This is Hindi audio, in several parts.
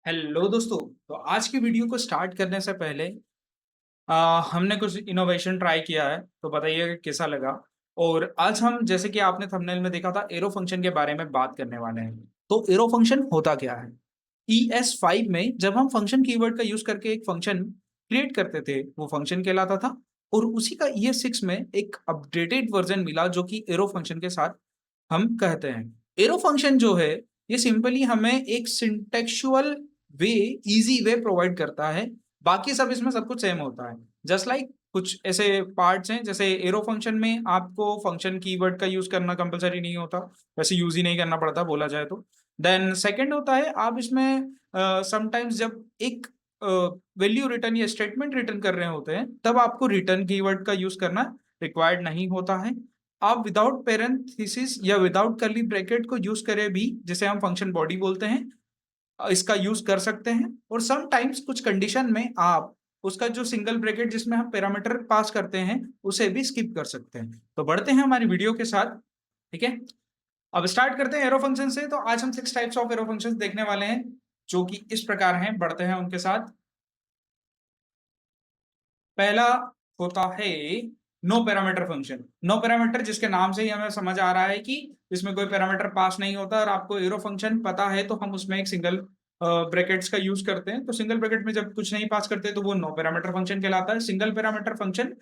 हेलो दोस्तों। तो आज की वीडियो को स्टार्ट करने से पहले हमने कुछ इनोवेशन ट्राई किया है, तो बताइए कि कैसा लगा। और आज हम, जैसे कि आपने थंबनेल में देखा था, एरो फंक्शन के बारे में बात करने वाले हैं। तो एरो फंक्शन होता क्या है? ES5 में जब हम फंक्शन कीवर्ड का यूज करके एक फंक्शन क्रिएट करते थे, वो फंक्शन कहलाता था। और उसी का ES6 में एक अपडेटेड वर्जन मिला जो कि एरो फंक्शन के साथ हम कहते हैं। एरो फंक्शन जो है, ये सिंपली हमें एक सिंटेक्चुअल वे, इजी वे प्रोवाइड करता है। बाकी सब इसमें सब कुछ सेम होता है। जस्ट लाइक कुछ ऐसे पार्ट्स हैं, जैसे एरो फंक्शन में आपको फंक्शन कीवर्ड का यूज करना कंपलसरी नहीं होता, वैसे यूज ही नहीं करना पड़ता बोला जाए तो। देन सेकंड होता है, आप इसमें समटाइम्स जब एक वैल्यू रिटर्न या स्टेटमेंट रिटर्न कर रहे होते हैं, तब आपको रिटर्न कीवर्ड का यूज करना रिक्वायर्ड नहीं होता है। आप विदाउट पैरेंथेसिस या विदाउट कर्ली ब्रैकेट को यूज करे भी, जिसे हम फंक्शन बॉडी बोलते हैं, इसका यूज कर सकते हैं। और सम टाइम्स कुछ कंडीशन में आप उसका जो सिंगल ब्रैकेट जिसमें हम पैरामीटर पास करते हैं, उसे भी स्किप कर सकते हैं। तो बढ़ते हैं हमारी वीडियो के साथ। ठीक है, अब स्टार्ट करते हैं एरो फंक्शन से। तो आज हम 6 टाइप्स ऑफ एरो फंक्शंस देखने वाले हैं, जो कि इस प्रकार हैं। बढ़ते हैं उनके साथ। पहला होता है no parameter function. No parameter, जिसके नाम से ही हमें समझ आ रहा है कि इसमें कोई पैरामीटर पास नहीं होता। और आपको एरो फंक्शन पता है तो हम उसमें एक सिंगल ब्रैकेट्स का यूज करते हैं। तो सिंगल ब्रैकेट में जब कुछ नहीं पास करते तो वो नो पैरामीटर फंक्शन कहलाता है। सिंगल पैरामीटर फंक्शन,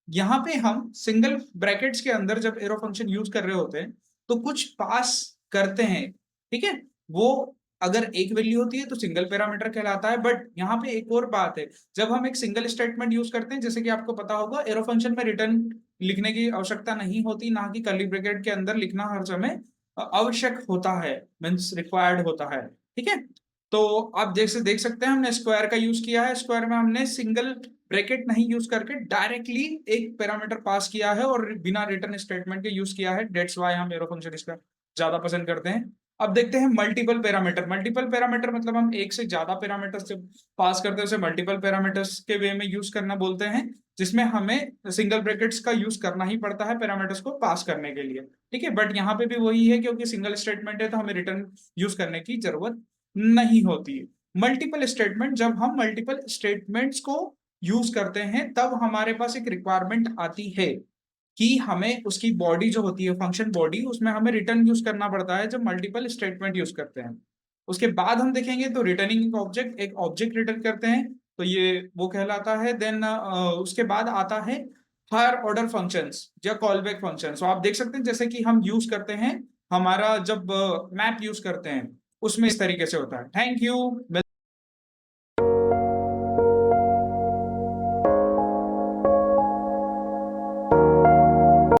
यहाँ पे हम सिंगल ब्रैकेट्स के अंदर जब एरो फंक्शन यूज कर रहे होते हैं तो कुछ पास करते हैं। ठीक है, वो अगर एक वैल्यू होती है तो सिंगल पैरामीटर कहलाता है। बट यहाँ पे एक और बात है, जब हम एक सिंगल स्टेटमेंट यूज करते हैं, जैसे कि आपको पता होगा, एरो फंक्शन में रिटर्न लिखने की आवश्यकता नहीं होती, ना कि कर्ली ब्रैकेट के अंदर लिखना हर समय आवश्यक होता है, मींस रिक्वायर्ड होता है। ठीक है, तो आप जैसे देख सकते हैं, हमने स्क्वायर का यूज किया है। स्क्वायर में हमने सिंगल ब्रैकेट नहीं यूज करके डायरेक्टली एक पैरामीटर पास किया है और बिना रिटर्न स्टेटमेंट के यूज किया है। दैट्स व्हाई हम एरो फंक्शन इसका ज्यादा पसंद करते हैं। अब देखते हैं मल्टीपल पैरामीटर। मल्टीपल पैरामीटर मतलब हम एक से ज्यादा पैरामीटर्स जब पास करते हैं, उसे मल्टीपल पैरामीटर्स के वे में यूज करना बोलते हैं, जिसमें हमें सिंगल ब्रैकेट्स का यूज करना ही पड़ता है पैरामीटर्स को पास करने के लिए। ठीक है, बट यहाँ पे भी वही है, क्योंकि सिंगल स्टेटमेंट है तो हमें रिटर्न यूज करने की जरूरत नहीं होती है। मल्टीपल स्टेटमेंट, जब हम मल्टीपल स्टेटमेंट्स को यूज करते हैं, तब हमारे पास एक रिक्वायरमेंट आती है कि हमें उसकी बॉडी जो होती है, फंक्शन बॉडी, उसमें हमें रिटर्न यूज करना पड़ता है जब मल्टीपल स्टेटमेंट यूज करते हैं। उसके बाद हम देखेंगे तो रिटर्निंग ऑब्जेक्ट, एक ऑब्जेक्ट रिटर्न करते हैं, तो ये वो कहलाता है। देन उसके बाद आता है हायर ऑर्डर फंक्शंस या कॉलबैक फंक्शन। तो आप देख सकते हैं, जैसे कि हम यूज करते हैं, हमारा जब मैप यूज करते हैं, उसमें इस तरीके से होता है। Thank you.